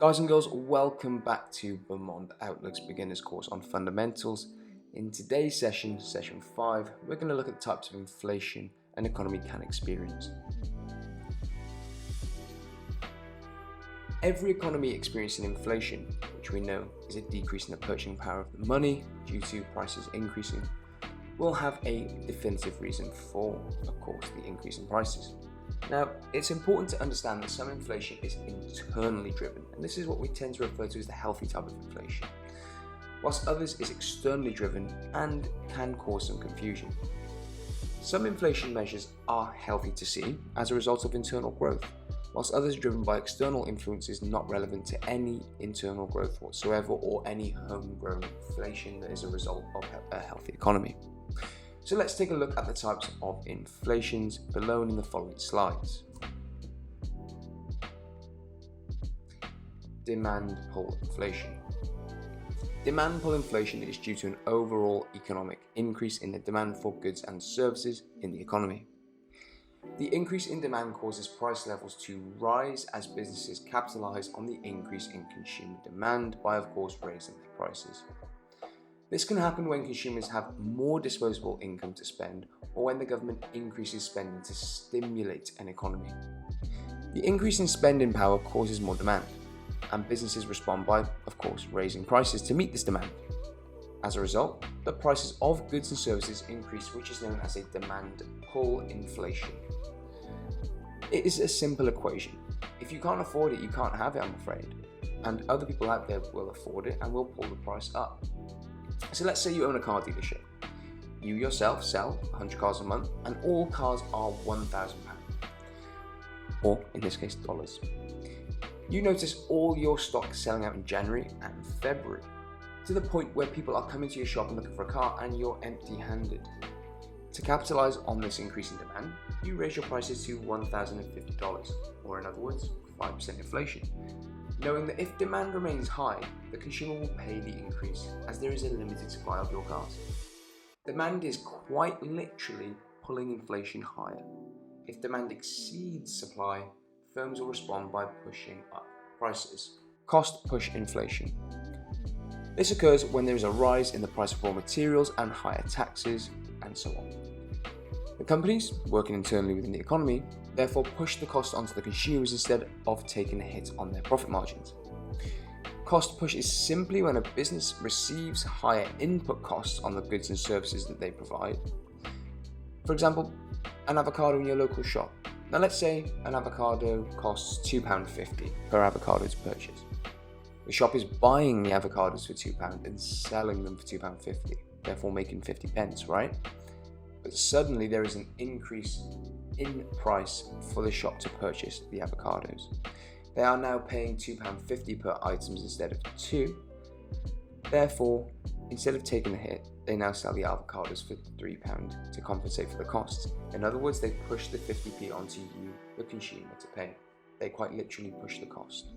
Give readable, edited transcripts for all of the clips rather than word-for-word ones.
Guys and girls, welcome back to Vermont Outlook's Beginner's Course on Fundamentals. In today's session, session 5, we're going to look at the types of inflation an economy can experience. Every economy experiencing inflation, which we know is a decrease in the purchasing power of the money due to prices increasing, will have a definitive reason for, of course, the increase in prices. Now, it's important to understand that some inflation is internally driven, and this is what we tend to refer to as the healthy type of inflation, whilst others is externally driven and can cause some confusion. Some inflation measures are healthy to see as a result of internal growth, whilst others are driven by external influences not relevant to any internal growth whatsoever or any homegrown inflation that is a result of a healthy economy. So let's take a look at the types of inflations below in the following slides. Demand pull inflation. Demand pull inflation is due to an overall economic increase in the demand for goods and services in the economy. The increase in demand causes price levels to rise as businesses capitalize on the increase in consumer demand by, of course, raising their prices. This can happen when consumers have more disposable income to spend or when the government increases spending to stimulate an economy. The increase in spending power causes more demand, and businesses respond by, of course, raising prices to meet this demand. As a result, the prices of goods and services increase, which is known as a demand pull inflation. It is a simple equation. If you can't afford it, you can't have it, I'm afraid. And other people out there will afford it and will pull the price up. So let's say you own a car dealership. You yourself sell 100 cars a month and all cars are £1,000, or in this case dollars. You notice all your stock selling out in January and February, to the point where people are coming to your shop and looking for a car and you're empty-handed. To capitalize on this increase in demand, you raise your prices to $1,050, or in other words, 5% inflation, knowing that if demand remains high, the consumer will pay the increase as there is a limited supply of your cars. Demand is quite literally pulling inflation higher. If demand exceeds supply, firms will respond by pushing up prices. Cost push inflation. This occurs when there is a rise in the price of raw materials and higher taxes, and so on. The companies, working internally within the economy, therefore push the cost onto the consumers instead of taking a hit on their profit margins. Cost push is simply when a business receives higher input costs on the goods and services that they provide. For example, an avocado in your local shop. Now let's say an avocado costs £2.50 per avocado to purchase. The shop is buying the avocados for £2 and selling them for £2.50, therefore making 50 pence, right? But suddenly there is an increase in price for the shop to purchase the avocados. They are now paying £2.50 per items instead of £2. Therefore, instead of taking the hit, they now sell the avocados for £3 to compensate for the costs. In other words, they push the 50p onto you, the consumer, to pay. They quite literally push the cost.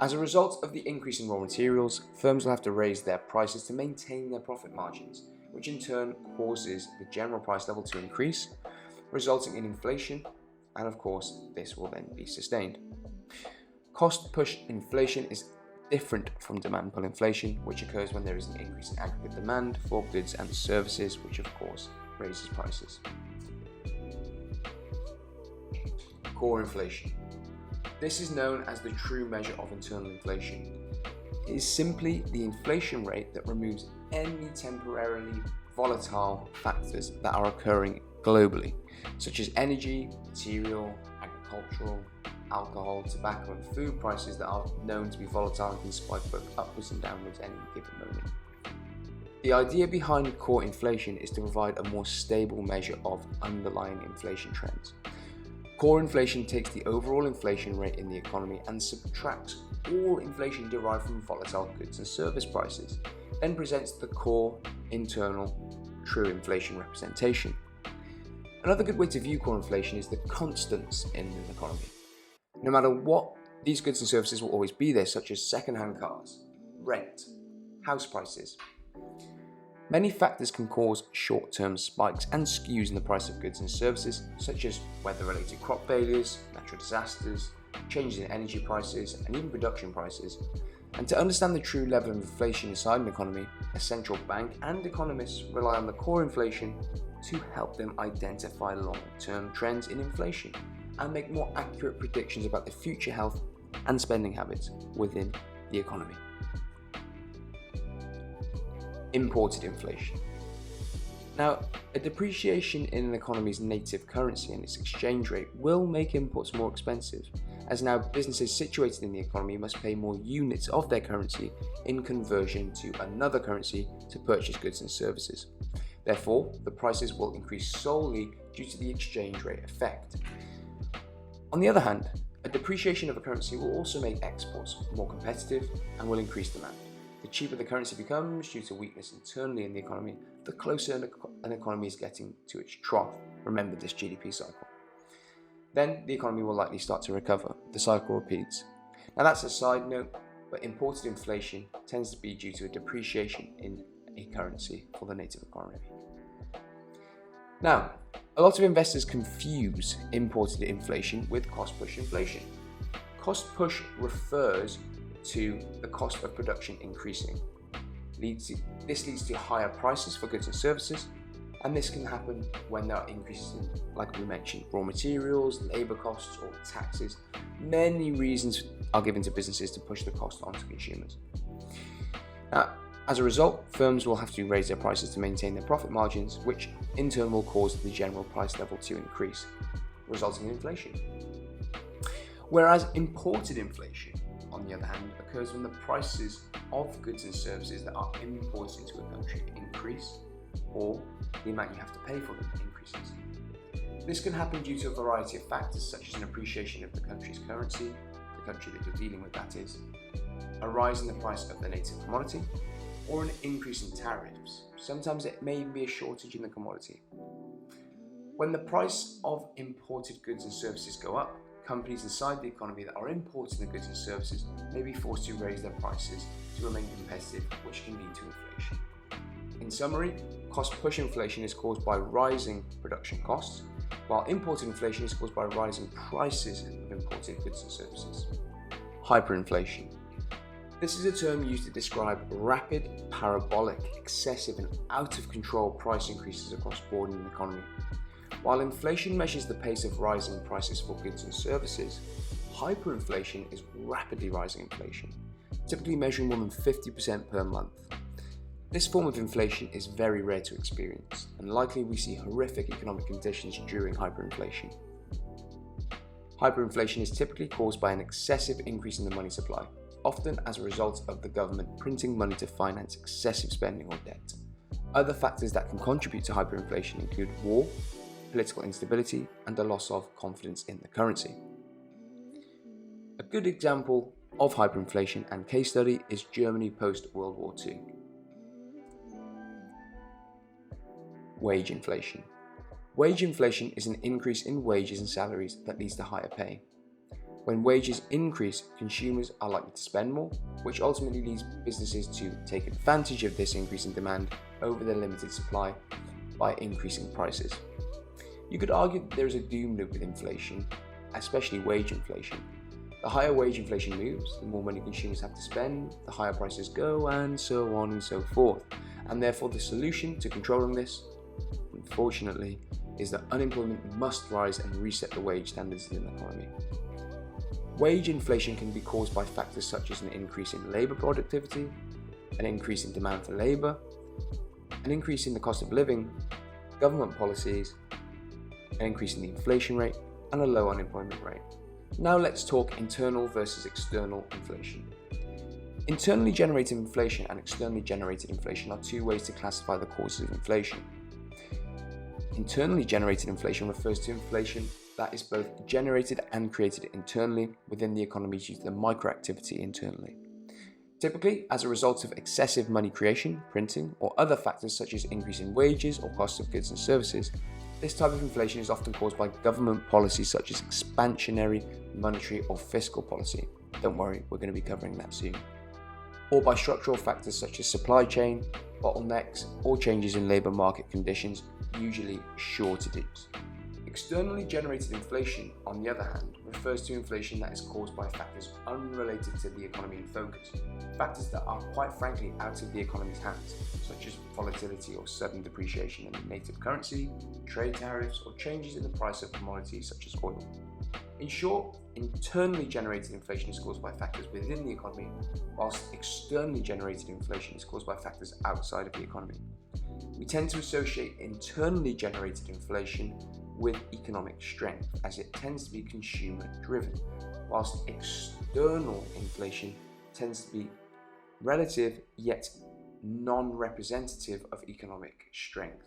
As a result of the increase in raw materials, firms will have to raise their prices to maintain their profit margins, which in turn causes the general price level to increase, resulting in inflation, and of course, this will then be sustained. Cost push inflation is different from demand pull inflation, which occurs when there is an increase in aggregate demand for goods and services, which of course raises prices. Core inflation. This is known as the true measure of internal inflation. It is simply the inflation rate that removes any temporarily volatile factors that are occurring globally, such as energy, material, agricultural, alcohol, tobacco and food prices that are known to be volatile and can spike both upwards and downwards at any given moment. The idea behind core inflation is to provide a more stable measure of underlying inflation trends. Core inflation takes the overall inflation rate in the economy and subtracts all inflation derived from volatile goods and service prices, then presents the core, internal, true inflation representation. Another good way to view core inflation is the constants in an economy. No matter what, these goods and services will always be there, such as second-hand cars, rent, house prices. Many factors can cause short-term spikes and skews in the price of goods and services, such as weather-related crop failures, natural disasters, changes in energy prices, and even production prices. And to understand the true level of inflation inside an economy, a central bank and economists rely on the core inflation to help them identify long-term trends in inflation and make more accurate predictions about the future health and spending habits within the economy. Imported inflation. Now, a depreciation in an economy's native currency and its exchange rate will make imports more expensive, as now businesses situated in the economy must pay more units of their currency in conversion to another currency to purchase goods and services. Therefore, the prices will increase solely due to the exchange rate effect. On the other hand, a depreciation of a currency will also make exports more competitive and will increase demand. The cheaper the currency becomes due to weakness internally in the economy, the closer an economy is getting to its trough. Remember this GDP cycle. Then the economy will likely start to recover. The cycle repeats. Now that's a side note, but imported inflation tends to be due to a depreciation in a currency for the native economy. Now, a lot of investors confuse imported inflation with cost push inflation. Cost push refers to the cost of production increasing. This leads to higher prices for goods and services, and this can happen when there are increases in, like we mentioned, raw materials, labour costs, or taxes. Many reasons are given to businesses to push the cost onto consumers. Now, as a result, firms will have to raise their prices to maintain their profit margins, which in turn will cause the general price level to increase, resulting in inflation. Whereas imported inflation, on the other hand, occurs when the prices of goods and services that are imported into a country increase, or the amount you have to pay for them increases. This can happen due to a variety of factors, such as an appreciation of the country's currency, the country that you're dealing with that is, a rise in the price of the native commodity, or an increase in tariffs. Sometimes it may even be a shortage in the commodity. When the price of imported goods and services go up, companies inside the economy that are importing the goods and services may be forced to raise their prices to remain competitive, which can lead to inflation. In summary, cost push inflation is caused by rising production costs, while imported inflation is caused by rising prices of imported goods and services. Hyperinflation. This is a term used to describe rapid, parabolic, excessive and out of control price increases across the board in an economy. While inflation measures the pace of rising prices for goods and services, hyperinflation is rapidly rising inflation, typically measuring more than 50% per month. This form of inflation is very rare to experience, and likely we see horrific economic conditions during hyperinflation. Hyperinflation is typically caused by an excessive increase in the money supply, often as a result of the government printing money to finance excessive spending or debt. Other factors that can contribute to hyperinflation include war, political instability, and a loss of confidence in the currency. A good example of hyperinflation and case study is Germany post-World War II. Wage inflation. Wage inflation is an increase in wages and salaries that leads to higher pay. When wages increase, consumers are likely to spend more, which ultimately leads businesses to take advantage of this increase in demand over their limited supply by increasing prices. You could argue that there is a doom loop with inflation, especially wage inflation. The higher wage inflation moves, the more money consumers have to spend, the higher prices go, and so on and so forth. And therefore the solution to controlling this, unfortunately, is that unemployment must rise and reset the wage standards in the economy. Wage inflation can be caused by factors such as an increase in labour productivity, an increase in demand for labour, an increase in the cost of living, government policies, an increase in the inflation rate, and a low unemployment rate. Now let's talk internal versus external inflation. Internally generated inflation and externally generated inflation are two ways to classify the causes of inflation. Internally generated inflation refers to inflation that is both generated and created internally within the economy due to the microactivity internally. Typically, as a result of excessive money creation, printing, or other factors such as increase in wages or cost of goods and services, this type of inflation is often caused by government policies such as expansionary, monetary, or fiscal policy. Don't worry, we're going to be covering that soon. or by structural factors such as supply chain, bottlenecks, or changes in labour market conditions, usually shortages. Externally generated inflation, on the other hand, refers to inflation that is caused by factors unrelated to the economy in focus, factors that are quite frankly out of the economy's hands, such as volatility or sudden depreciation in the native currency, trade tariffs, or changes in the price of commodities such as oil. In short, internally generated inflation is caused by factors within the economy, whilst externally generated inflation is caused by factors outside of the economy. We tend to associate internally generated inflation with economic strength, as it tends to be consumer driven, whilst external inflation tends to be relative yet non-representative of economic strength.